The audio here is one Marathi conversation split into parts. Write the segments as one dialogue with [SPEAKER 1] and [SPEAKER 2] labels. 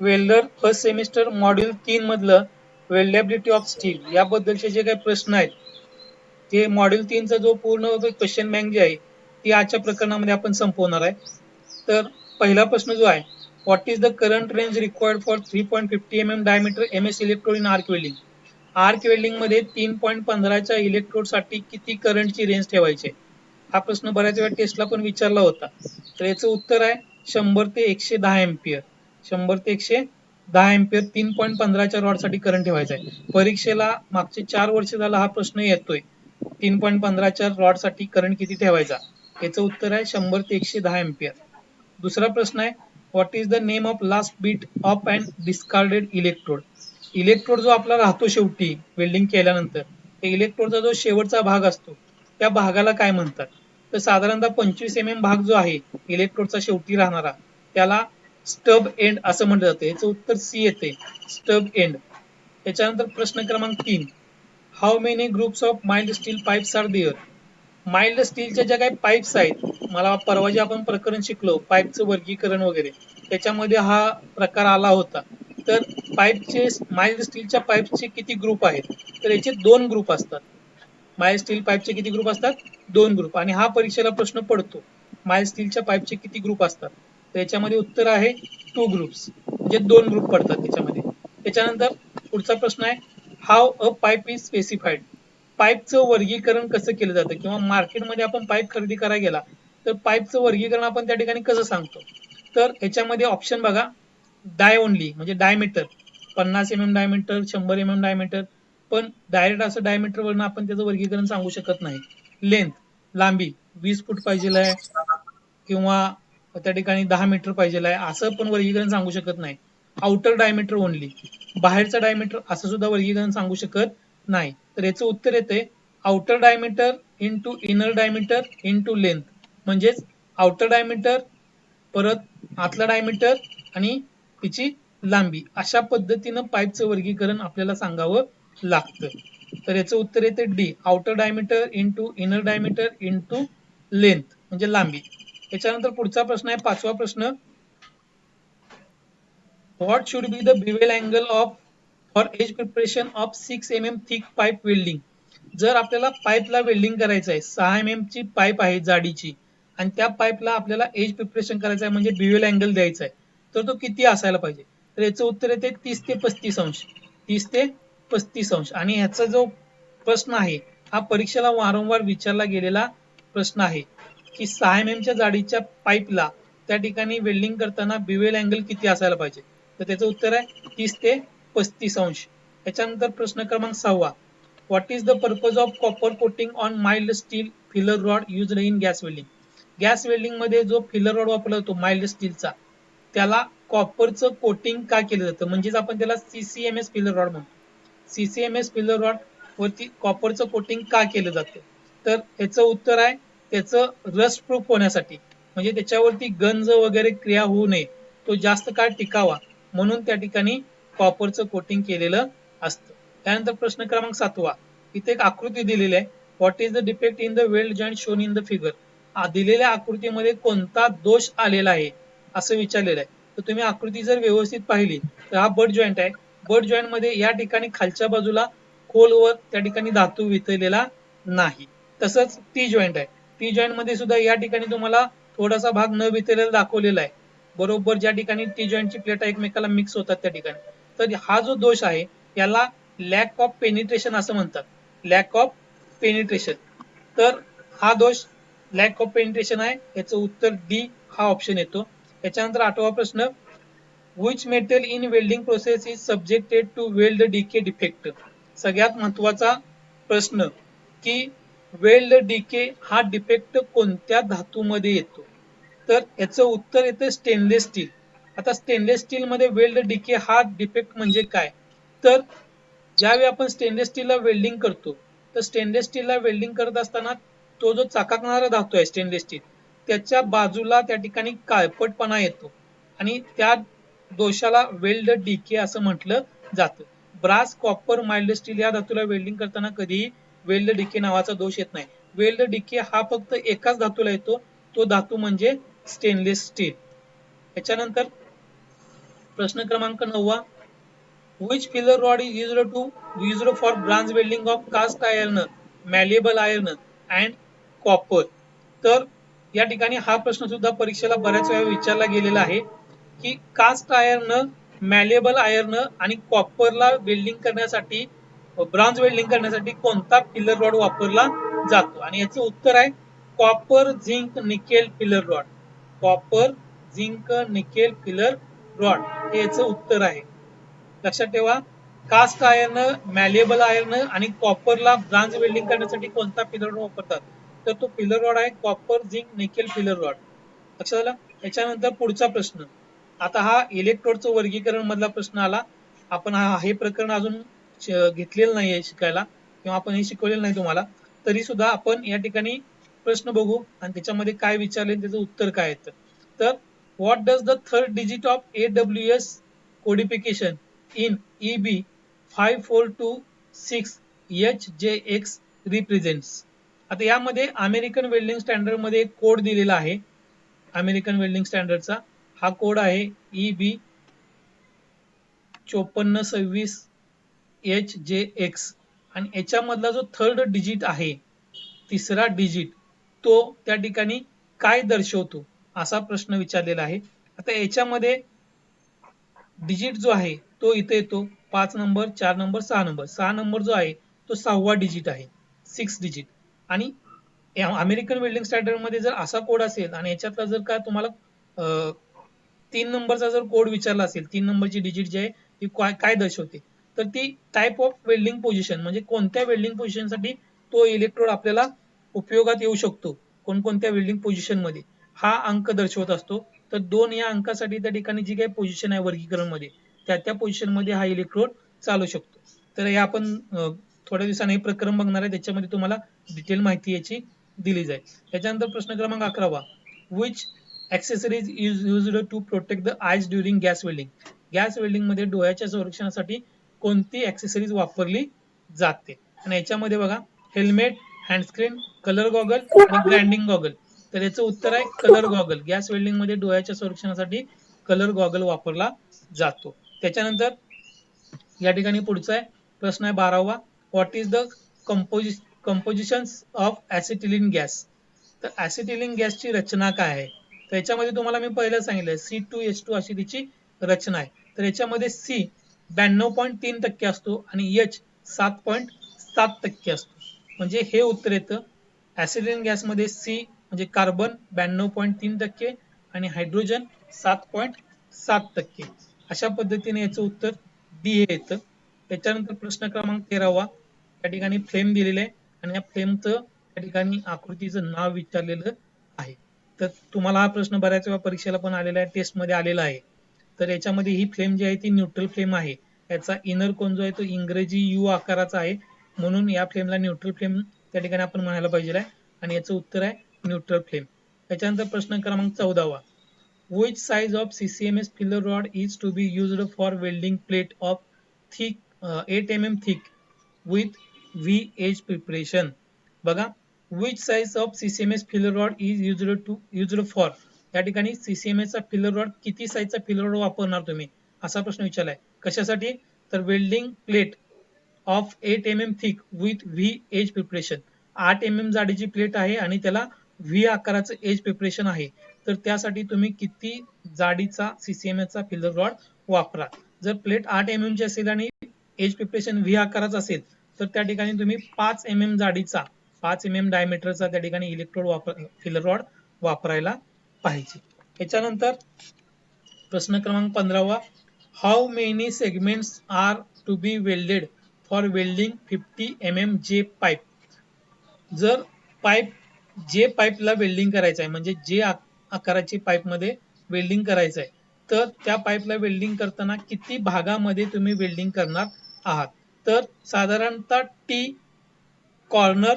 [SPEAKER 1] वेल्डर फर्स्ट सेमिस्टर मॉड्यूल 3 मधलं वेल्डेबिलिटी ऑफ स्टील याबद्दलचे जे काही प्रश्न आहेत ते मॉड्यूल 3 चा जो पूर्ण क्वेश्चन बँक जी आहे ती आजच्या प्रकरणामध्ये आपण संपवणार आहे. तर पहिला प्रश्न जो आहे, what is the current range required for 3.50 mm diameter MS electrode in arc welding. Arc welding मध्ये 3.15च्या इलेक्ट्रोड साठी किती करंटची रेंज ठेवायची आहे? हा प्रश्न बऱ्याच वेळा टेस्टला पण विचारला होता. तर याचं उत्तर आहे 100 ते 110 एम्पियर. 100 ते 110 एम्पियर 3.15च्या रॉड साठी करंट ठेवायचा आहे. परीक्षेला मागचे 4 वर्ष झाला हा प्रश्न येतोय. 3.15च्या रॉड साठी करंट किती ठेवायचा? याचं उत्तर आहे 100 ते 110 एम्पियर. दुसरा प्रश्न आहे, what is the name of last bit of and discarded electrode. Electrode जो आपला राहतो शेवटी वेल्डिंग केल्यानंतर, त्या इलेक्ट्रोडचा जो शेवटचा भाग असतो त्या भागाला काय म्हणतात? तर साधारणतः 25 mm भाग जो आहे इलेक्ट्रोडचा शेवटी राहणारा त्याला स्टब एंड असं म्हटलं जातं. याचं उत्तर सी येते, स्टब एंड. त्याच्यानंतर प्रश्न क्रमांक 3, how many groups of mild steel pipes are there. Mild स्टीलच्या ज्या काही पाईप्स आहेत, मला परवा जे आपण प्रकरण शिकलो पाईपचं वर्गीकरण वगैरे, त्याच्यामध्ये हा प्रकार आला होता. तर पाईपचे माइल्ड स्टीलच्या पाईपचे किती ग्रुप आहेत? तर याचे 2 ग्रुप असतात. माइल्ड स्टील पाईपचे किती ग्रुप असतात? 2 ग्रुप. आणि हा परीक्षेला प्रश्न पडतो, माइल्ड स्टीलच्या पाईपचे किती ग्रुप असतात? तर याच्यामध्ये उत्तर आहे 2 ग्रुप्स, म्हणजे 2 ग्रुप पडतात त्याच्यामध्ये. त्याच्यानंतर पुढचा प्रश्न आहे, how a pipe is specified. पाईपचं वर्गीकरण कसं केलं जातं, किंवा मार्केटमध्ये आपण पाईप खरेदी करायला गेला तर पाईपचं वर्गीकरण आपण त्या ठिकाणी कसं सांगतो? तर याच्यामध्ये ऑप्शन बघा, डाय ओनली म्हणजे diameter, 50 mm diameter, 100 mm diameter. पण डायरेक्ट असं डायमीटर वरून आपण त्याचं वर्गीकरण सांगू शकत नाही. लेंथ, लांबी 20 फूट पाहिजे आहे किंवा त्या ठिकाणी 10 मीटर पाहिजे आहे असं पण वर्गीकरण सांगू शकत नाही. आउटर डायमीटर ओनली, बाहेरचं डायमीटर असं सुद्धा वर्गीकरण सांगू शकत नाही. तर याचं उत्तर येते outer diameter into inner diameter into length. म्हणजेच आउटर डायमीटर परत आतला डायमीटर आणि तिची लांबी, अशा पद्धतीनं पाईपचं वर्गीकरण आपल्याला सांगावं लागतं. तर याचं उत्तर येते D, outer diameter into inner diameter into length म्हणजे लांबी. त्याच्यानंतर पुढचा प्रश्न आहे, 5वा प्रश्न, what should be the bevel angle of for edge preparation of 6 mm thick pipe welding. जर आपल्याला पाईपला वेल्डिंग करायचं आहे, 6 mm ची पाईप आहे जाडीची, आणि त्या पाईपला आपल्याला एज प्रिपरेशन करायचं आहे म्हणजे बिवेल अँगल द्यायचा आहे, तर तो किती असायला पाहिजे? तर याचं उत्तर येते 30 ते 35 अंश. 30 ते 35 अंश. आणि ह्याचा जो प्रश्न आहे हा परीक्षेला वारंवार विचारला गेलेला प्रश्न आहे की 6 mm च्या जाडीच्या पाईपला त्या ठिकाणी वेल्डिंग करताना बिवेल अँगल किती असायला पाहिजे? तर त्याचं उत्तर आहे 30 ते 35 अंश. त्याच्यानंतर प्रश्न क्रमांक 6, what is the purpose of copper coating on mild steel filler rod used in gas welding. Gas welding मध्ये जो फिलर रॉड वापरला जातो माइल्ड स्टीलचा, त्याला कॉपरचं कोटिंग का केलं जातं? म्हणजेच आपण त्याला सीसीएमएस फिलर रॉड म्हणतो. सीसीएमएस फिलर रॉड वरती कॉपरचं कोटिंग का केलं जातं? तर याचं उत्तर आहे त्याचं रस्ट प्रूफ होण्यासाठी, म्हणजे त्याच्यावरती गंज वगैरे क्रिया होऊ नये, तो जास्त काळ टिकावा म्हणून त्या ठिकाणी कॉपरचं कोटिंग केलेलं असतं. त्यानंतर प्रश्न क्रमांक 7, इथे एक आकृती दिलेली आहे, what is the defect in the weld joint shown in the figure. दिलेल्या आकृतीमध्ये कोणता दोष आलेला आहे असं विचारलेलं आहे. तर तुम्ही आकृती जर व्यवस्थित पाहिली तर हा बट जॉईंट आहे. बट जॉईंट मध्ये या ठिकाणी खालच्या बाजूला खोलवर त्या ठिकाणी धातू वितळलेला नाही. तसंच टी जॉईंट आहे. टी जॉईंट मध्ये सुद्धा या ठिकाणी तुम्हाला थोडासा भाग न वितळलेला दाखवलेला आहे, बरोबर ज्या ठिकाणी टी जॉईंटची प्लेटा एकमेकाला मिक्स होतात त्या ठिकाणी. तर हा जो दोष आहे याला लॅक ऑफ पेनिट्रेशन असं म्हणतात, लॅक ऑफ पेनिट्रेशन. तर हा दोष लॅक ऑफ पेनिट्रेशन आहे, याचं उत्तर डी हा ऑप्शन येतो. त्याच्यानंतर 8वा प्रश्न, which metal in welding process is subjected to weld decay defect. सगळ्यात महत्वाचा प्रश्न की वेल्ड डीके हा डिफेक्ट कोणत्या धातूमध्ये येतो? तर याचं उत्तर येतं स्टेनलेस स्टील. आता स्टेनलेस स्टील मध्ये वेल्ड डीके हा डिफेक्ट म्हणजे काय? तर ज्यावेळी आपण स्टेनलेस स्टीलला वेल्डिंग करतो, तर स्टेनलेस स्टीलला वेल्डिंग करत असताना तो जो चकाकणारा धातू आहे स्टेनलेस स्टील, त्याच्या बाजूला त्या ठिकाणी काळपटपणा येतो आणि त्या दोषाला वेल्ड डीके असं म्हटलं जातं. ब्रास, कॉपर, माइल्ड स्टील या धातूला वेल्डिंग करताना कधीही वेल्ड डीके नावाचा दोष येत नाही. वेल्ड डीके हा फक्त एकाच धातूला येतो, तो धातू म्हणजे स्टेनलेस स्टील. त्याच्यानंतर प्रश्न क्रमांक 9. Which filler rod is used for bronze welding of cast iron, malleable iron and copper? तर या ठिकाणी हा प्रश्न सुद्धा परीक्षेला बऱ्याच वेळा विचारला गेलेला आहे की कास्ट आयर्न, मॅलेबल आयर्न आणि कॉपरला वेल्डिंग करण्यासाठी, ब्रॉन्झ वेल्डिंग करण्यासाठी कोणता फिलर रॉड वापरला जातो? आणि याचं उत्तर आहे copper zinc nickel filler rod. Copper zinc nickel filler rod हे याचं उत्तर आहे. लक्षात ठेवा, कास्ट आयर्न, मॅलेबल आयर्न आणि कॉपरला ब्रॉन्झ वेल्डिंग करण्यासाठी कोणता फिलर रॉड वापरतात? तर तो फिलर रॉड आहे copper zinc nickel filler rod. लक्षात आलं? त्याच्यानंतर पुढचा प्रश्न. आता हा इलेक्ट्रोडचं वर्गीकरण मधला प्रश्न आला. आपण हे प्रकरण अजून घेतलेलं नाहीये शिकायला, किंवा आपण हे शिकवलेलं नाही तुम्हाला, तरी सुद्धा आपण या ठिकाणी प्रश्न बघू आणि त्याच्यामध्ये काय विचारले त्याचं उत्तर काय येतं. तर what does the third digit of AWS codification in EB 5426HJX represents? आता यामध्ये अमेरिकन वेल्डिंग स्टँडर्ड मध्ये एक कोड दिलेला आहे. अमेरिकन वेल्डिंग स्टँडर्डचा हा कोड आहे EB 5426HJX, आणि याच्यामधला जो थर्ड डिजिट आहे, तिसरा डिजिट, तो त्या ठिकाणी काय दर्शवतो असा प्रश्न विचारलेला आहे. आता याच्यामध्ये डिजिट जो आहे तो इथे येतो 5 नंबर, 4 नंबर, 6 नंबर. 6 नंबर जो आहे तो 6वा डिजिट आहे, 6 डिजिट. आणि अमेरिकन वेल्डिंग स्टँडर्ड मध्ये जर असा कोड असेल आणि याच्यातला जर का तुम्हाला 3 नंबरचा जर कोड विचारला असेल, 3 नंबरची डिजिट जी आहे ती काय दर्शवते, तर ती टाइप ऑफ वेल्डिंग पोझिशन, म्हणजे कोणत्या वेल्डिंग पोझिशन साठी तो इलेक्ट्रोड आपल्याला उपयोगात येऊ शकतो, कोणकोणत्या वेल्डिंग पोझिशन मध्ये, हा अंक दर्शवत असतो. तर 2 या अंकासाठी त्या ठिकाणी जी काही पोझिशन आहे वर्गीकरण मध्ये, त्या पोझिशन मध्ये हा इलेक्ट्रोड चालू शकतो. तर हे आपण थोड्या दिवसांनी हे प्रकरण बघणार आहे, त्याच्यामध्ये तुम्हाला डिटेल माहिती याची दिली जाईल. त्याच्यानंतर प्रश्न क्रमांक 11. Which accessories is used to protect the eyes during gas welding? Gas welding मध्ये डोळ्याच्या संरक्षणासाठी कोणती ऍक्सेसरीज वापरली जाते? आणि याच्यामध्ये बघा, हेल्मेट, हँडस्क्रीन, कलर गॉगल आणि ग्राइंडिंग गॉगल. तर याचं उत्तर आहे कलर गॉगल. गॅस वेल्डिंग मध्ये डोळ्याच्या संरक्षणासाठी कलर गॉगल वापरला जातो. त्याच्यानंतर या ठिकाणी पुढचा आहे प्रश्न आहे 12वा. What is the composition of acetylene gas? तर ऍसिटिलीन गॅसची रचना काय आहे? तर याच्यामध्ये तुम्हाला मी पहिलं सांगितलं C2H2 अशी तिची रचना आहे. तर याच्यामध्ये C 92.3% असतो आणि H 7.7% असतो. म्हणजे हे उत्तर येतं. ऍसिटिलीन गॅसमध्ये C म्हणजे कार्बन 92.3% आणि हायड्रोजन 7.7%. अशा पद्धतीने याचं उत्तर D हे येतं. त्याच्यानंतर प्रश्न क्रमांक 13वा. त्या ठिकाणी फ्लेम दिलेले आहे आणि या फ्लेमचं त्या ठिकाणी आकृतीचं नाव विचारलेलं आहे. तर तुम्हाला हा प्रश्न बऱ्याच वेळा परीक्षेला पण आलेला आहे, टेस्ट मध्ये आलेला आहे. तर याच्यामध्ये ही फ्लेम जी आहे ती न्यूट्रल फ्लेम आहे. याचा इनर कोन जो आहे तो इंग्रजी U आकाराचा आहे, म्हणून या फ्लेमला न्यूट्रल फ्लेम त्या ठिकाणी आपण म्हणायला पाहिजे आहे, आणि याचं उत्तर आहे न्यूट्रल फ्लेम. त्याच्यानंतर प्रश्न क्रमांक 14वा. Which size of CCMS filler rod is to be used for welding plate of thick 8 mm thick with V edge preparation? बघा, which size of CCMS filler rod is used for? या ठिकाणी CCMS चा फिलर रॉड किती साईजचा फिलर रॉड वापरणार तुम्ही, असा प्रश्न विचारलाय. कशासाठी? तर welding plate of 8 mm thick with V edge preparation. 8 mm जाडीची प्लेट आहे आणि त्याला V आकाराचं एज प्रिपरेशन आहे. तर त्यासाठी तुम्ही किती जाडीचा CCMS चा फिलर रॉड वापरा. जर प्लेट 8 mm ची असेल आणि एज प्रिपरेशन V आकाराचा असेल, तर त्या ठिकाणी तुम्ही 5 mm जाडीचा, 5 mm डायमीटरचा त्या ठिकाणी इलेक्ट्रोड फिलर रॉड वापरायला पाहिजे. याच्यानंतर प्रश्न क्रमांक 15वा. How many segments are to be welded for welding 50 mm J पाईप? जर पाईप जे पाईपला वेल्डिंग करायचं आहे, म्हणजे जे आकाराची पाईप मध्ये वेल्डिंग करायचं आहे, तर त्या पाईपला वेल्डिंग करताना किती भागामध्ये तुम्ही वेल्डिंग करणार आहात? तर साधारणतः T, कॉर्नर,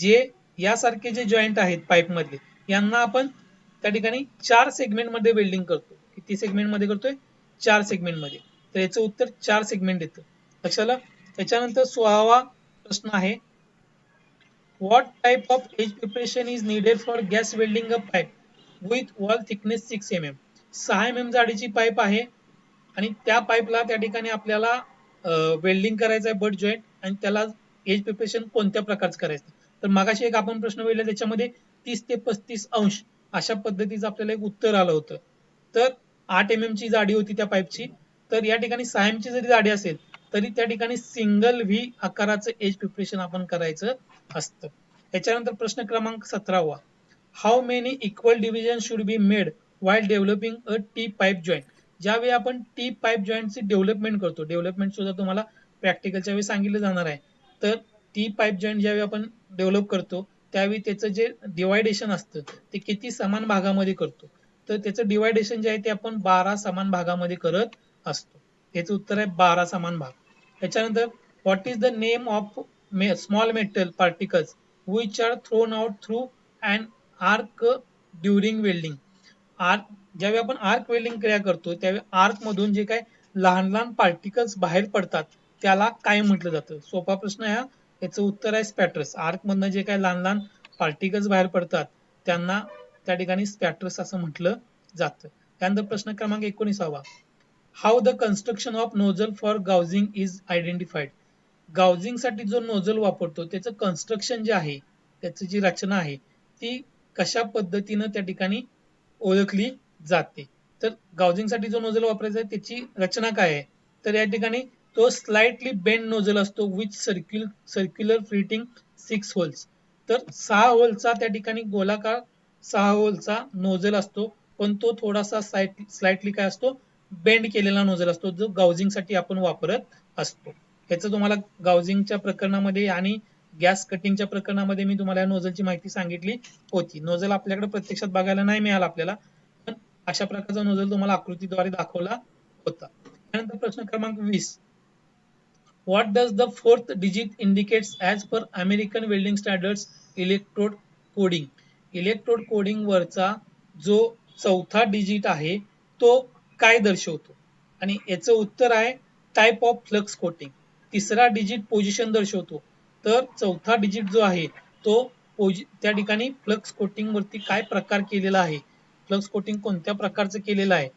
[SPEAKER 1] जे यासारखे जे जॉईंट आहेत पाईप मधले, यांना आपण त्या ठिकाणी 4 सेगमेंट मध्ये वेल्डिंग करतो. किती सेगमेंट मध्ये करतोय? 4 सेगमेंट मध्ये. तर याचं उत्तर 4 सेगमेंट येतं. लक्षात. त्याच्यानंतर 16वा प्रश्न आहे. What type of edge preparation is needed for gas welding a pipe with wall thickness 6 mm? 6 mm जाडीची पाईप आहे आणि त्या पाईपला त्या ठिकाणी आपल्याला वेल्डिंग करायचं आहे बट जॉईंट, आणि त्याला एज प्रिपरेशन कोणत्या प्रकारचं करायचं. तर मगाशी एक आपण प्रश्न बघितला त्याच्यामध्ये 30 ते 35 अंश अशा पद्धतीचं आपल्याला एक उत्तर आलं होतं. तर 8 mm ची जाडी होती त्या पाईपची. तर या ठिकाणी 6 mm ची जरी जाडी असेल तरी त्या ठिकाणी सिंगल व्ही आकाराचं एज प्रिपरेशन आपण करायचं असतं. त्याच्यानंतर प्रश्न क्रमांक 17वा, how many equal division should be made while developing a T pipe joint. ज्यावेळी आपण टी पाईप जॉईंटची डेव्हलपमेंट करतो, डेव्हलपमेंट सुद्धा तुम्हाला प्रॅक्टिकलच्या वेळी सांगितलं जाणार आहे. तर टी पाईप जॉईंट ज्यावेळी आपण डेव्हलप करतो त्यावेळी त्याचं जे डिवायडेशन असतं ते किती समान भागामध्ये करतो. तर त्याचं डिवायडेशन जे आहे ते आपण 12 समान भागामध्ये करत असतो. त्याचं उत्तर आहे 12 समान भाग. त्याच्यानंतर what is the name of small metal particles which are thrown out through and arc during welding. Arc, ज्यावेळी आपण आर्क वेल्डिंग क्रिया करतो त्यावेळी आर्क मधून जे काय लहान लहान पार्टिकल्स बाहेर पडतात त्याला काय म्हटलं जातं. सोपा प्रश्न आहे हा. याचं उत्तर आहे स्पॅटर्स. आर्क मधनं जे काय लहान लहान पार्टिकल्स बाहेर पडतात त्यांना त्या ठिकाणी स्पॅटर्स असं म्हटलं जातं. त्यानंतर प्रश्न क्रमांक 19वा, how the construction of nozzle for gouging is identified. Gouging साठी जो नोझल वापरतो त्याचं कन्स्ट्रक्शन जे आहे, त्याची जी रचना आहे ती कशा पद्धतीनं त्या ठिकाणी ओळखली जाते. तर गाउजिंग साठी जो नोझल वापरायचा आहे त्याची रचना काय आहे, तर या ठिकाणी तो स्लाइटली बेंड नोझल असतो विथ सर्क्युलर फ्लिटिंग 6 होल्स. तर 6 होलचा त्या ठिकाणी गोलाकार 6 होलचा नोझल असतो, पण तो थोडासा स्लाइटली काय असतो, बेंड केलेला नोझल असतो जो गाउजिंग साठी आपण वापरत असतो. याचं तुम्हाला गाउजिंगच्या प्रकरणामध्ये आणि गॅस कटिंगच्या प्रकरणामध्ये मी तुम्हाला या नोझलची माहिती सांगितली होती. नोझल आपल्याकडे प्रत्यक्षात बघायला नाही मिळाला आपल्याला, पण अशा प्रकारचा नोझल तुम्हाला आकृतीद्वारे दाखवला होता. त्यानंतर प्रश्न क्रमांक 20, what does the fourth digit indicates as per American welding standards electrode coding. Electrode coding वरचा जो चौथा डिजिट आहे तो काय दर्शवतो, आणि याचं उत्तर आहे टाइप ऑफ फ्लक्स कोटिंग. तिसरा डिजिट पोझिशन दर्शवतो, तर चौथा डिजिट जो आहे तो त्या ठिकाणी फ्लक्स कोटिंग वरती काय प्रकार केलेला आहे, फ्लक्स कोटिंग कोणत्या प्रकारचं केलेलं आहे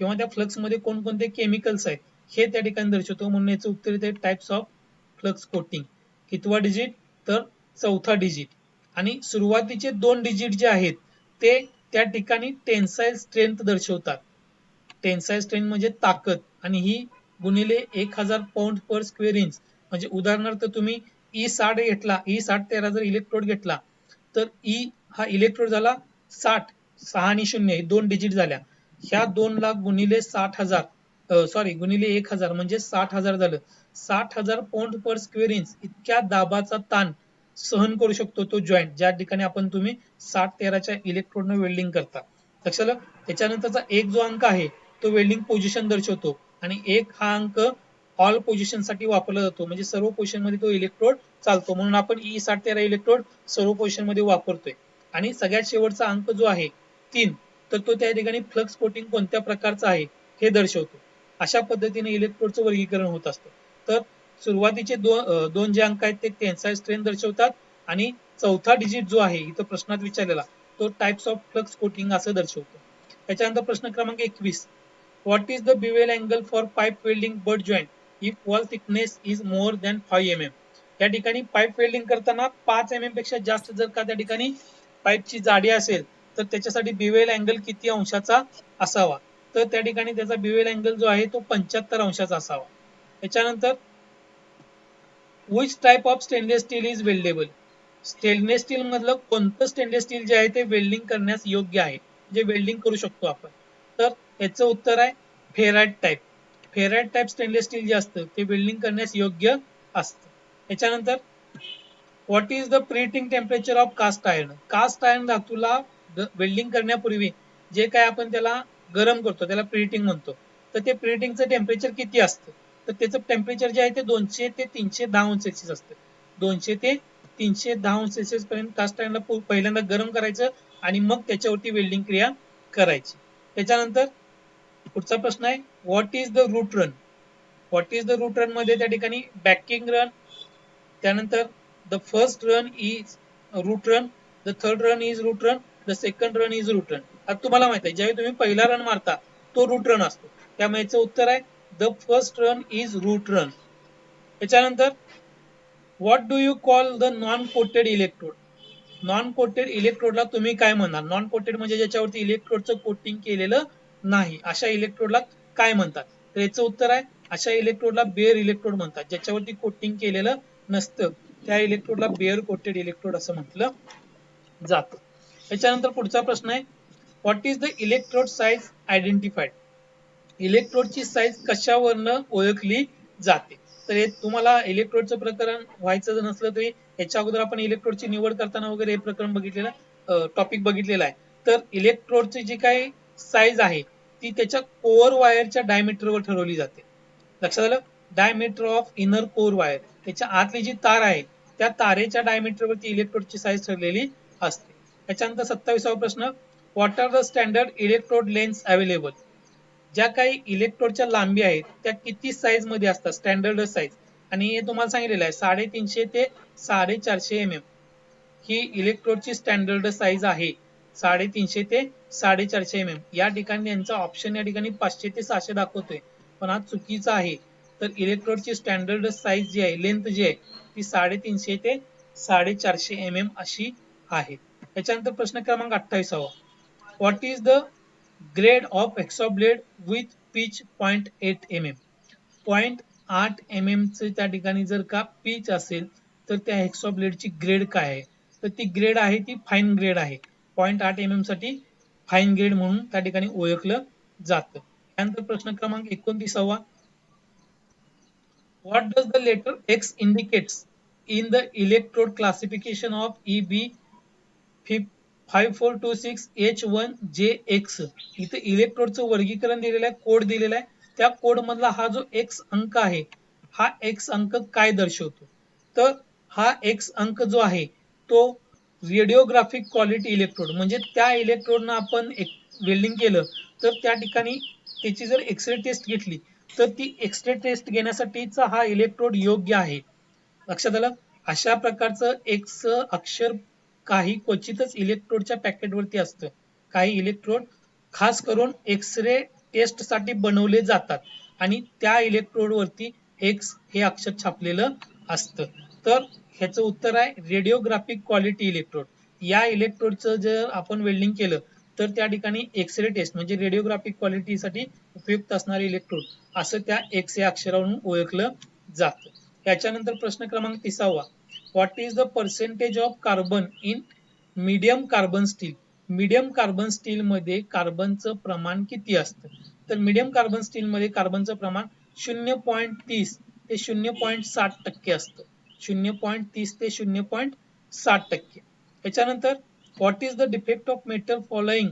[SPEAKER 1] किंवा त्या फ्लक्स मध्ये कोणकोणते केमिकल्स आहेत हे त्या ठिकाणी दर्शवतो. म्हणून याचं उत्तर येते टाइप्स ऑफ फ्लक्स कोटिंग. कितवा डिजिट, तर चौथा डिजिट. आणि सुरुवातीचे 2 डिजिट जे आहेत ते त्या ठिकाणी टेन्साईल स्ट्रेंथ दर्शवतात. टेन्साईल स्ट्रेंथ म्हणजे ताकद, आणि ही गुणिले 1000 पाऊंड पर स्क्वेअर इंच. म्हणजे उदाहरणार्थ तुम्ही E60 घेतला, E6013 जर इलेक्ट्रोड घेतला तर ई हा इलेक्ट्रोड झाला 60, 6 आणि 0 हे 2 डिजिट झाल्या. ह्या 2 ला गुणिले 60,000 सॉरी गुणिले 1000 म्हणजे 60,000 झालं. 60,000 पाऊंड पर स्क्वेअर इंच इतक्या दाबाचा ताण सहन करू शकतो तो जॉईंट ज्या ठिकाणी आपण तुम्ही 6013च्या इलेक्ट्रोडनं वेल्डिंग करता. लक्षात आलं. त्याच्यानंतरचा एक जो अंक आहे तो वेल्डिंग पोझिशन दर्शवतो, आणि एक हा अंक ऑल पोझिशन साठी वापरला जातो, म्हणजे सर्व पोझिशन मध्ये तो इलेक्ट्रोड चालतो. म्हणून आपण E6013 इलेक्ट्रोड सर्व पोझिशन मध्ये वापरतोय. आणि सगळ्यात शेवटचा अंक जो आहे 3, तर तो त्या ठिकाणी फ्लक्स कोटिंग कोणत्या प्रकारचा आहे हे दर्शवतो. अशा पद्धतीने इलेक्ट्रोडचं वर्गीकरण होत असतं. तर सुरुवातीचे दोन जे अंक आहेत ते टेन्साईल स्ट्रेंथ दर्शवतात, आणि चौथा डिजिट जो आहे इथं प्रश्नात विचारलेला तो टाइप्स ऑफ फ्लक्स कोटिंग असं दर्शवतो. त्याच्यानंतर प्रश्न क्रमांक 21, what is the bevel angle for pipe welding but joint if wall thickness is more than 5 mm. या ठिकाणी पाईप वेल्डिंग करताना 5 mm पेक्षा जास्त जर का त्या ठिकाणी पाईपची जाडी असेल तर त्याच्यासाठी बिवेल अँगल किती अंशाचा असावा, तर त्या ठिकाणी त्याचा बिवेल अँगल जो आहे तो 75 अंशाचा असावा. त्याच्यानंतर which type of stainless steel is weldable. Stainless steel मधलं कोणतं स्टेनलेस स्टील जे आहे ते वेल्डिंग करण्यास योग्य आहे, जे वेल्डिंग करू शकतो आपण, तर याचं उत्तर आहे ferrite type. Ferrite type stainless steel जे असतं ते वेल्डिंग करण्यास योग्य असतं. त्याच्यानंतर what is the preheating temperature of cast iron. Cast iron धातूला वेल्डिंग करण्यापूर्वी जे काय आपण त्याला गरम करतो त्याला प्रीहिटिंग म्हणतो. तर ते प्रीहिटिंगचं टेम्परेचर किती असतं, तर त्याचं टेम्परेचर जे आहे ते 200 ते 310 अंश सेल्सिअस असतं. 200 ते 310 अंश सेल्सिअस पर्यंत कास्ट आयर्नला पहिल्यांदा गरम करायचं आणि मग त्याच्यावरती वेल्डिंग क्रिया करायची. त्याच्यानंतर पुढचा प्रश्न आहे what is the root run. What is the root run मध्ये त्या ठिकाणी बॅकिंग रन, त्यानंतर the first run is root run, the third run is root run, the second run is root run. आता तुम्हाला माहित आहे ज्यावेळी तुम्ही पहिला रन मारता तो रूट रन असतो, त्यामुळे याचं उत्तर आहे the first run is root run. त्याच्यानंतर what do you call the non coated electrode? Non coated इलेक्ट्रोडला तुम्ही काय म्हणणार? नॉन कोटेड म्हणजे ज्याच्यावरती इलेक्ट्रोडचं कोटिंग केलेलं नाही, अशा इलेक्ट्रोडला काय म्हणतात? तर याचं उत्तर आहे अशा इलेक्ट्रोडला बेअर इलेक्ट्रोड म्हणतात. ज्याच्यावरती कोटिंग केलेलं नसतं त्या इलेक्ट्रोडला बेअर कोटेड इलेक्ट्रोड असं म्हटलं जातं. त्याच्यानंतर पुढचा प्रश्न आहे what is the electrode size identified? इलेक्ट्रोडची साईज कशावरनं ओळखली जाते? तर हे तुम्हाला इलेक्ट्रोडचं प्रकरण व्हायचं जर नसलं तरी याच्या अगोदर आपण इलेक्ट्रोडची निवड करताना वगैरे हे प्रकरण बघितलेलं, टॉपिक बघितलेला आहे. तर इलेक्ट्रोडची जी काही साईज आहे ती त्याच्या कोअर वायरच्या डायमीटरवर ठरवली जाते. लक्षात आलं? Diameter of inner core wire, त्याच्या आतली जी तार आहे त्या तारेच्या डायमीटरवरती इलेक्ट्रोडची साईज ठरलेली असते. त्याच्यानंतर 27वा प्रश्न what are the standard electrode lengths available? ज्या काही इलेक्ट्रोडच्या लांबी आहेत त्या किती साईज मध्ये असतात, स्टँडर्ड साईज, आणि हे तुम्हाला सांगितलेलं आहे 350 ते 450 mm ही इलेक्ट्रोडची स्टँडर्ड साईज आहे. 350 ते 450 mm. या ठिकाणी यांचा ऑप्शन या ठिकाणी 500 ते 600 दाखवतोय, पण हा चुकीचा आहे. तर इलेक्ट्रोडची स्टँडर्ड साईज जी आहे, लेंथ जी आहे ती 350 ते 450 mm अशी आहे. त्याच्यानंतर प्रश्न क्रमांक 28वा what is the grade of hexa blade with pitch 0.8 mm? 0.8 mm चे त्या ठिकाणी जर का पिच असेल तर त्या हेक्सा ब्लेडची ग्रेड काय आहे? तर ती ग्रेड आहे ती फाईन ग्रेड आहे. 0.8 mm साठी फाईन ग्रेड म्हणून त्या ठिकाणी ओळखलं जातं. त्यानंतर प्रश्न क्रमांक 29वा what does the letter X indicates in the electrode classification of EB 5426H1JX? इथे इलेक्ट्रोडचं वर्गीकरण दिलेलं आहे, कोड दिलेला आहे. त्या कोड मधला हा जो एक्स अंक आहे हा एक्स अंक काय दर्शवतो? तर हा एक्स अंक जो आहे तो रेडिओग्राफिक क्वालिटी इलेक्ट्रोड, म्हणजे त्या इलेक्ट्रोडनं आपण वेल्डिंग केलं तर त्या ठिकाणी त्याची जर एक्सरे टेस्ट घेतली तर ती एक्सरे टेस्ट घेण्यासाठीचा हा इलेक्ट्रोड योग्य आहे. लक्षात आलं? अशा प्रकारचं एक्स अक्षर काही क्वचितच इलेक्ट्रोडच्या पॅकेटवरती असतं. काही इलेक्ट्रोड खास करून एक्सरे टेस्ट साठी बनवले जातात आणि त्या इलेक्ट्रोड वरती एक्स हे अक्षर छापलेलं असतं. तर ह्याचं उत्तर आहे रेडिओग्राफिक क्वालिटी इलेक्ट्रोड. या इलेक्ट्रोडचं जर आपण वेल्डिंग केलं तर त्या ठिकाणी एक्सरे टेस्ट म्हणजे रेडिओग्राफिक क्वालिटीसाठी उपयुक्त असणारे इलेक्ट्रोड असं त्या एक्स या अक्षरावरून ओळखलं जातं. याच्यानंतर प्रश्न क्रमांक 30वा what is the percentage of carbon in medium carbon steel? Medium carbon steel मध्ये कार्बनचं प्रमाण किती असतं? तर मीडियम कार्बन स्टील मध्ये कार्बनचं प्रमाण 0.30 ते 0.60% असतं. 0.30 ते 0.60%. त्याच्यानंतर what is the defect of metal following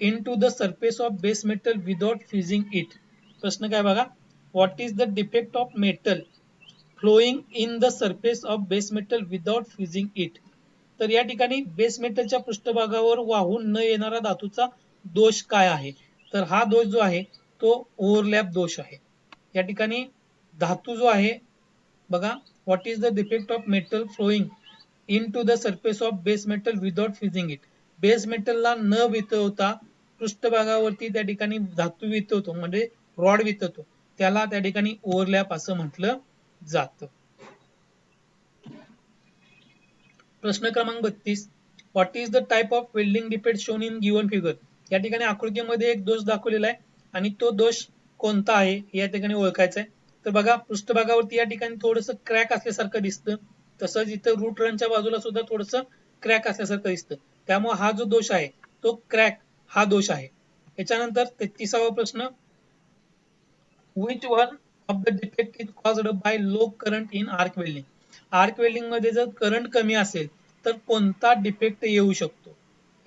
[SPEAKER 1] in to the surface of base metal without fusing it? प्रश्न काय बघा, what is the defect of metal flowing in the surface of base metal without fusing it? तर या ठिकाणी बेस मेटलच्या पृष्ठभागावर वाहून न येणारा धातूचा दोष काय आहे? तर हा दोष जो आहे तो ओव्हरलॅप दोष आहे. या ठिकाणी धातू जो आहे बघा, what is the defect of metal flowing in to the surface of base metal without fusing it? Base मेटलला न वितळवता पृष्ठभागावरती त्या ठिकाणी धातू वितळतो म्हणजे रॉड वितळतो, त्याला त्या ठिकाणी ओव्हरलॅप असं म्हटलं जातं. प्रश्न क्रमांक 32 what is the type of welding defect shown in given figure? या ठिकाणी आकृतीमध्ये एक दोष दाखवलेला आहे आणि तो दोष कोणता आहे या ठिकाणी ओळखायचा आहे. तर बघा, पृष्ठभागावरती या ठिकाणी थोडस क्रॅक असल्यासारखं दिसतं, तसंच इथं रूट रनच्या बाजूला सुद्धा थोडस क्रॅक असल्यासारखं दिसतं, त्यामुळे हा जो दोष आहे तो क्रॅक हा दोष आहे. त्याच्यानंतर 33वा प्रश्न which one of the defect is caused by low current in arc welding? Arc welding मध्ये जर करंट कमी असेल तर कोणता डिफेक्ट येऊ शकतो?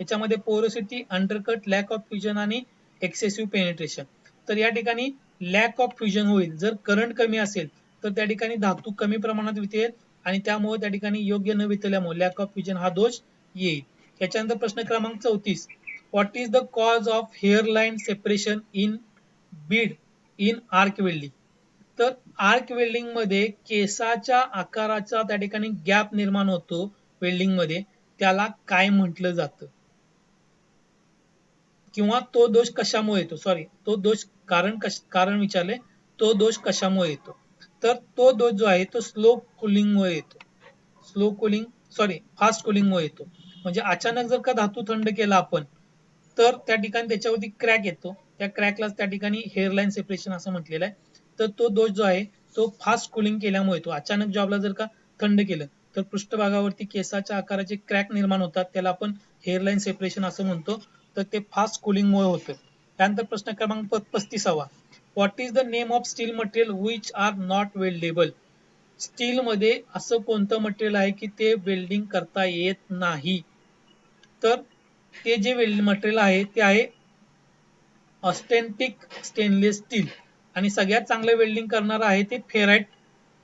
[SPEAKER 1] याच्यामध्ये porosity, undercut, lack of fusion आणि एक्सेसिव्ह पेनिट्रेशन. तर या ठिकाणी लॅक ऑफ फ्युजन होईल. जर करंट कमी असेल तर त्या ठिकाणी धातू कमी प्रमाणात वितळेल आणि त्यामुळे त्या ठिकाणी योग्य न वितळल्यामुळे लॅक ऑफ फ्युजन हा दोष येईल. याच्यानंतर प्रश्न क्रमांक 34 what is the cause of hairline separation in Beed in arc welding? तर आर्क वेल्डिंग मध्ये केसाच्या आकाराचा त्या ठिकाणी गॅप निर्माण होतो वेल्डिंग मध्ये, त्याला काय म्हटलं जातं? किंवा तो दोष कशामुळे येतो, तो दोष कारण विचारले, तो दोष कशामुळे येतो. तर तो दोष जो आहे तो स्लो कुलिंगमुळे येतो. स्लो कुलिंग सॉरी फास्ट कुलिंगमुळे येतो. म्हणजे अचानक जर का धातू थंड केला आपण, तर त्या ठिकाणी त्याच्यावरती क्रॅक येतो. त्या क्रॅकलाच त्या ठिकाणी हेअरलाईन सेपरेशन असं म्हटलेलं आहे. तर तो दोष जो आहे तो फास्ट कुलिंग केल्यामुळे येतो. अचानक जॉबला जर का थंड केलं तर पृष्ठभागावरती केसाच्या आकाराचे क्रॅक निर्माण होतात. त्याला आपण हेअरलाईन सेपरेशन असं म्हणतो. तर ते फास्ट कुलिंगमुळे होतं. त्यानंतर प्रश्न क्रमांक 35. What is the name of steel material which are not weldable. Steel मध्ये असं कोणतं मटेरियल आहे की ते वेल्डिंग करता येत नाही. तर ते जे वेल्ड मटेरियल आहे ते आहे ऑस्टेंटिक स्टेनलेस स्टील. आणि सगळ्यात चांगलं वेल्डिंग करणार आहे ते फेराइट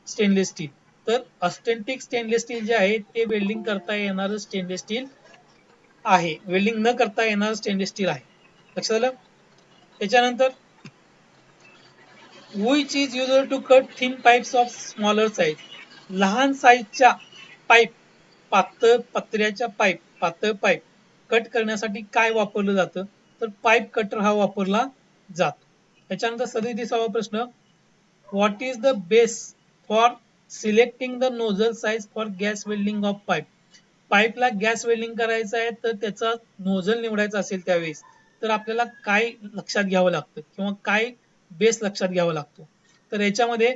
[SPEAKER 1] स्टेनलेस स्टील. तर ऑस्टेंटिक स्टेनलेस स्टील जे आहे ते वेल्डिंग करता येणारं स्टेनलेस स्टील आहे. वेल्डिंग न करता येणारं स्टेनलेस स्टील आहे. लक्षात आलं. त्याच्यानंतर which is used to cut thin pipes of smaller size. लहान साईजच्या पाईप, पत्र्याच्या पातळ पाईप कट करण्यासाठी काय वापरलं जातं. तर पाईप कटर हा वापरला जातो. त्याच्यानंतर 37वा प्रश्न, what is the base for selecting the nozzle size for gas welding of pipe. पाईपला गॅस वेल्डिंग करायचं आहे तर त्याचा नोझल निवडायचा असेल त्यावेळेस तर आपल्याला काय लक्षात घ्यावं लागतं किंवा काय बेस लक्षात घ्यावा लागतो. तर याच्यामध्ये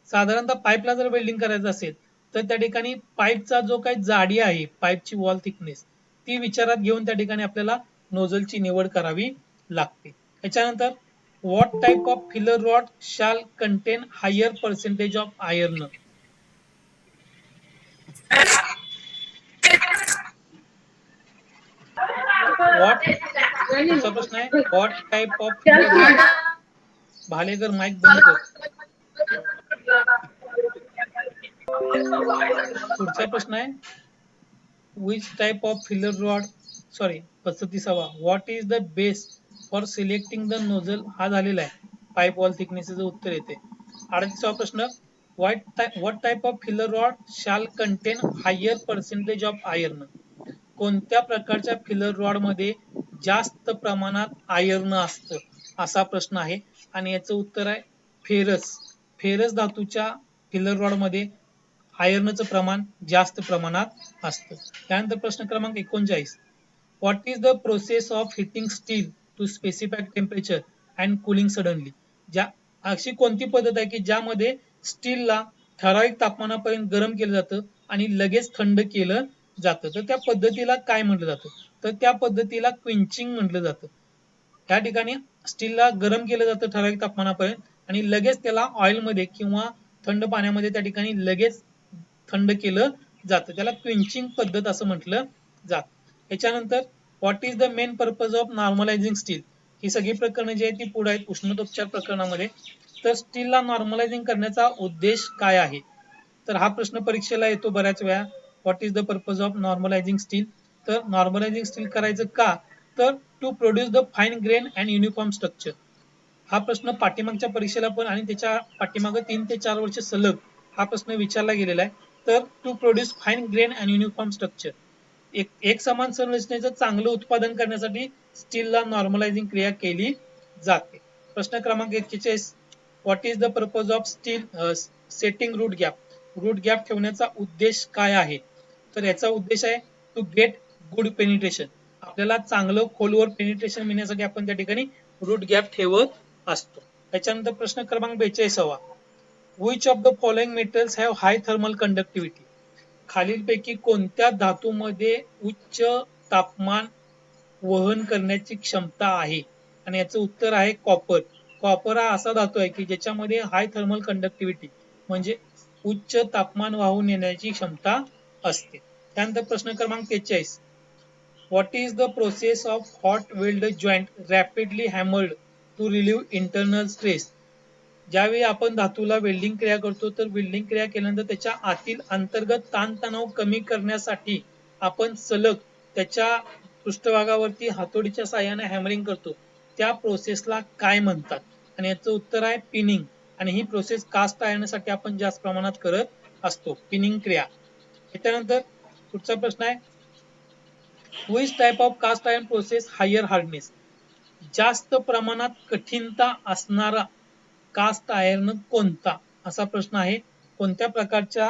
[SPEAKER 1] साधारणतः पाईपला जर वेल्डिंग करायचं असेल तर त्या ठिकाणी पाईपचा जो काही जाडी आहे, पाईपची वॉल थिकनेस, ती विचारात घेऊन त्या ठिकाणी आपल्याला नोझलची निवड करावी लागते. त्याच्यानंतर what type of filler rod shall contain higher percentage of iron. What पुढचा प्रश्न आहे, what type of filler rod. Bhalekar mike बंद कर. पुढचा प्रश्न आहे, which type of filler rod, sorry 35वा, what is the base for selecting the nozzle. हा झालेला आहे, पाईप वॉल थिकनेसचं उत्तर येते. 38वा प्रश्न, what type of filler rod shall contain higher percentage of iron. कोणत्या प्रकारच्या फिलर रॉड मध्ये जास्त प्रमाणात आयर्न असतं, असा प्रश्न आहे. आणि याचं उत्तर आहे फेरस. फेरस धातूच्या फिलर रॉड मध्ये आयर्नचं प्रमाण जास्त प्रमाणात असतं. त्यानंतर प्रश्न क्रमांक 39, what is the process of heating steel to specified temperature and cooling suddenly. अशी कोणती पद्धत आहे की ज्यामध्ये स्टीलला ठराविक तापमानापर्यंत गरम केलं जातं आणि लगेच थंड केलं जातं. तर त्या पद्धतीला काय म्हटलं जातं. तर त्या पद्धतीला क्विंचिंग म्हटलं जातं. त्या ठिकाणी स्टीलला गरम केलं जातं ठराविक तापमानापर्यंत आणि लगेच त्याला ऑइलमध्ये किंवा थंड पाण्यामध्ये त्या ठिकाणी लगेच थंड केलं जातं. त्याला क्विंचिंग पद्धत असं म्हटलं जातं. याच्यानंतर what is the main purpose of normalising steel. ही सगळी प्रकरणं जी आहेत ती पुढे आहेत उष्णतोपचार प्रकरणामध्ये. तर स्टीलला नॉर्मलायझिंग करण्याचा उद्देश काय आहे. तर हा प्रश्न परीक्षेला येतो बऱ्याच वेळा. What is the purpose of normalising steel. तर नॉर्मलायझिंग स्टील करायचं का, तर to produce the fine grain and uniform structure. हा प्रश्न पाठीमागच्या परीक्षेला पण आणि त्याच्या पाठीमाग 3 ते 4 वर्ष सलग हा प्रश्न विचारला गेलेला आहे. तर to produce fine grain and uniform structure, एक समान संरचनेचं चांगलं उत्पादन करण्यासाठी स्टीलला नॉर्मलायझिंग क्रिया केली जाते. प्रश्न क्रमांक 41, what is the purpose of steel setting root gap. Root gap ठेवण्याचा उद्देश काय आहे. तर याचा उद्देश आहे टू गेट गुड पेनिट्रेशन. आपल्याला चांगलं खोलवर पेनिट्रेशन मिळण्यासाठी आपण त्या ठिकाणी रूट गॅप ठेवत असतो. त्याच्यानंतर प्रश्न क्रमांक 42, which of the following metals have high thermal conductivity. खालीलपैकी कोणत्या धातूमध्ये उच्च तापमान वहन करण्याची क्षमता आहे. आणि याचं उत्तर आहे कॉपर. कॉपर हा असा धातू आहे की ज्याच्यामध्ये हाय थर्मल कंडक्टिव्हिटी म्हणजे उच्च तापमान वाहून नेण्याची क्षमता असते. त्यानंतर प्रश्न क्रमांक 43, what is the process of hot weld joint rapidly hammered to relieve internal stress. ज्यावेळी आपण धातूला वेल्डिंग क्रिया करतो तर वेल्डिंग क्रिया केल्यानंतर त्याच्या आतील अंतर्गत ताणतणाव कमी करण्यासाठी आपण सलग त्याच्या पृष्ठभागावरती हातोडीच्या साहाय्याने हॅमरिंग करतो. त्या प्रोसेसला काय म्हणतात. आणि याचं उत्तर आहे पिनिंग. आणि ही प्रोसेस कास्ट आयर्नसाठी आपण जास्त प्रमाणात करत असतो, पिनिंग क्रिया. त्याच्यानंतर पुढचा प्रश्न आहे, which type of cast iron process higher hardness. जास्त प्रमाणात कठीणता असणारा कास्ट आयर्न कोणता, असा प्रश्न आहे. कोणत्या प्रकारच्या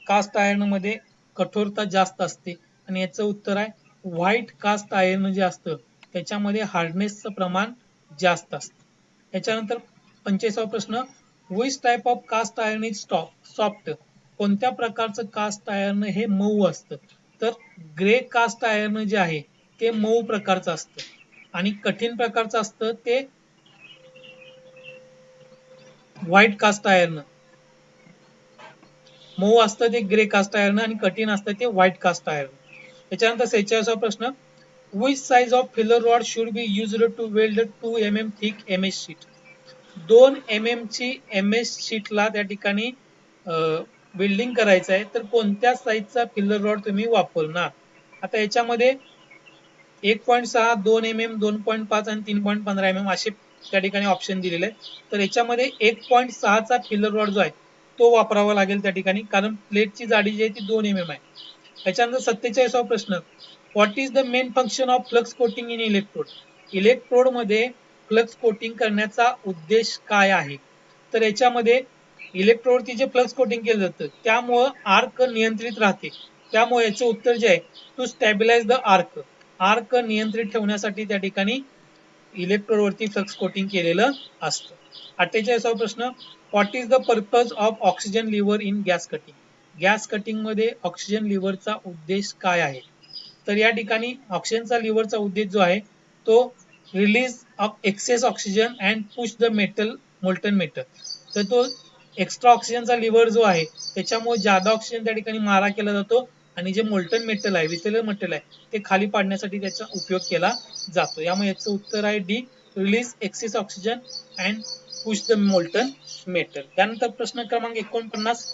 [SPEAKER 1] कास्ट आयर्न मध्ये कठोरता जास्त असते, आणि याचं उत्तर आहे व्हाईट कास्ट आयर्न जे असतं त्याच्यामध्ये हार्डनेसचं प्रमाण जास्त असतं. याच्यानंतर 45वा प्रश्न, which type of cast iron is soft, कोणत्या प्रकारचं कास्ट आयर्न हे मऊ असतं, तर ग्रे कास्ट आयर्न जे आहे ते मऊ प्रकारचं असतं, आणि कठीण प्रकारचं असतं ते व्हाईट कास्ट आयर्न. मऊ असतं ते ग्रे कास्ट आयर्न आणि कठीण असतं ते व्हाईट कास्ट आयर्न. त्याच्यानंतर 46वा प्रश्न, which size of filler rod should be used to weld 2 mm thick MS sheet, 2 mm ची MS शीटला त्या ठिकाणी वेल्डिंग करायचं आहे, तर कोणत्या साईजचा फिलर रॉड तुम्ही वापरणार. आता याच्यामध्ये 1.6, 2 mm, 2.5 आणि 3.15 mm असे त्या ठिकाणी ऑप्शन दिलेले आहेत. तर याच्यामध्ये 1.6 चा फिलर रॉड जो आहे तो वापरावा लागेल त्या ठिकाणी, कारण प्लेटची जाडी जी आहे ती 2 mm आहे. त्याच्यानंतर 47वा प्रश्न, what is the main function of flux coating in electrode, electrode मध्ये फ्लक्स कोटिंग करण्याचा उद्देश काय आहे. तर याच्यामध्ये इलेक्ट्रोडवरती जे फ्लक्स कोटिंग केलं जातं त्यामुळं आर्क नियंत्रित राहते, त्यामुळे याचं उत्तर जे आहे टू स्टॅबिलाइज द आर्क, आर्क नियंत्रित ठेवण्यासाठी त्या ठिकाणी इलेक्ट्रोड वरती फ्लक्स कोटिंग केलेलं असतं. 48वा प्रश्न, what is the purpose of oxygen lever in gas cutting, gas cutting मध्ये ऑक्सिजन लिव्हरचा उद्देश काय आहे. तर या ठिकाणी ऑक्सिजनचा लिव्हरचा उद्देश जो आहे तो release of excess oxygen and push the metal molten metal, तर तो एक्स्ट्रा ऑक्सिजनचा लिव्हर जो आहे त्याच्यामुळे जादा ऑक्सिजन त्या ठिकाणी मारा केला जातो, आणि जे मोल्टन मेटल आहे, विथेलेर मेटल आहे, ते खाली पाडण्यासाठी त्याचा उपयोग केला जातो. यामुळे याचं उत्तर आहे D, release excess oxygen and push the molten metal. त्यानंतर प्रश्न क्रमांक 49,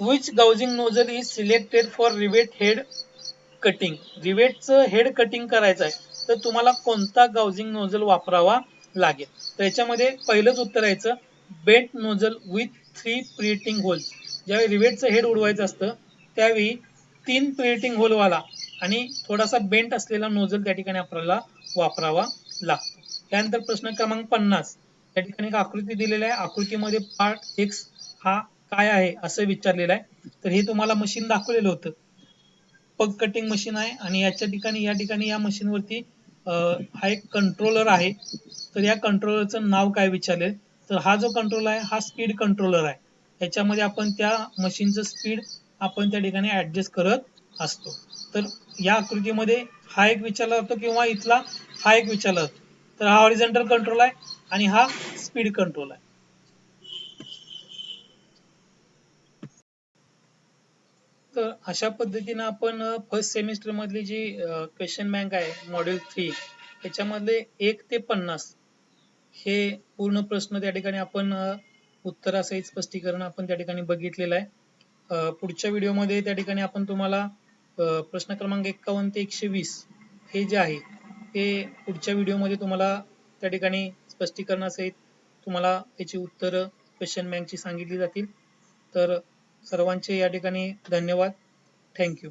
[SPEAKER 1] which gouging nozzle is selected for rivet head cutting, रिवेटचं हेड कटिंग करायचं आहे तर तुम्हाला कोणता गाउजिंग नोझल वापरावा लागेल. तर याच्यामध्ये पहिलंच उत्तर यायचं बेंट नोझल विथ 3 प्रिएटिंग होल्स, ज्यावेळी रिवेटचं हेड उडवायचं असतं त्यावेळी 3 प्रिएटिंग होल वाला आणि थोडासा बेंट असलेला नोझल त्या ठिकाणी आपल्याला वापरावा लागतो. त्यानंतर प्रश्न क्रमांक 50, त्या ठिकाणी एक आकृती दिलेली आहे, आकृतीमध्ये पार्ट एक्स हा काय आहे असं विचारलेलं आहे. तर हे तुम्हाला मशीन दाखवलेलं होतं, पग कटिंग मशीन आहे, आणि या ठिकाणी या मशीन वरती हा एक कंट्रोलर आहे. तर या कंट्रोलरचं नाव काय विचारले, तर हा जो कंट्रोलर आहे हा स्पीड कंट्रोलर आहे. याच्यामध्ये आपण त्या मशीनचं स्पीड आपण त्या ठिकाणी ऍडजस्ट करत असतो. तर या आकृतीमध्ये हा एक विचारला जातो किंवा इथला हा एक विचारला जातो. तर हा हॉरिझॉन्टल कंट्रोल आहे आणि हा स्पीड कंट्रोल आहे. तर अशा पद्धतीने आपण फर्स्ट सेमिस्टर मधली जी क्वेश्चन बँक आहे मॉड्यूल 3 त्याच्यामध्ये 1 ते 50 हे पूर्ण प्रश्न त्या ठिकाणी आपण उत्तरासहित स्पष्टीकरण आपण त्या ठिकाणी बघितलेलं आहे. पुढच्या व्हिडिओमध्ये त्या ठिकाणी आपण तुम्हाला प्रश्न क्रमांक 51 ते 120 हे जे आहे ते पुढच्या व्हिडिओमध्ये तुम्हाला त्या ठिकाणी स्पष्टीकरणासहित तुम्हाला त्याची उत्तरं क्वेश्चन बँकची सांगितली जातील. तर सर्वांचे या ठिकाणी धन्यवाद. थँक्यू.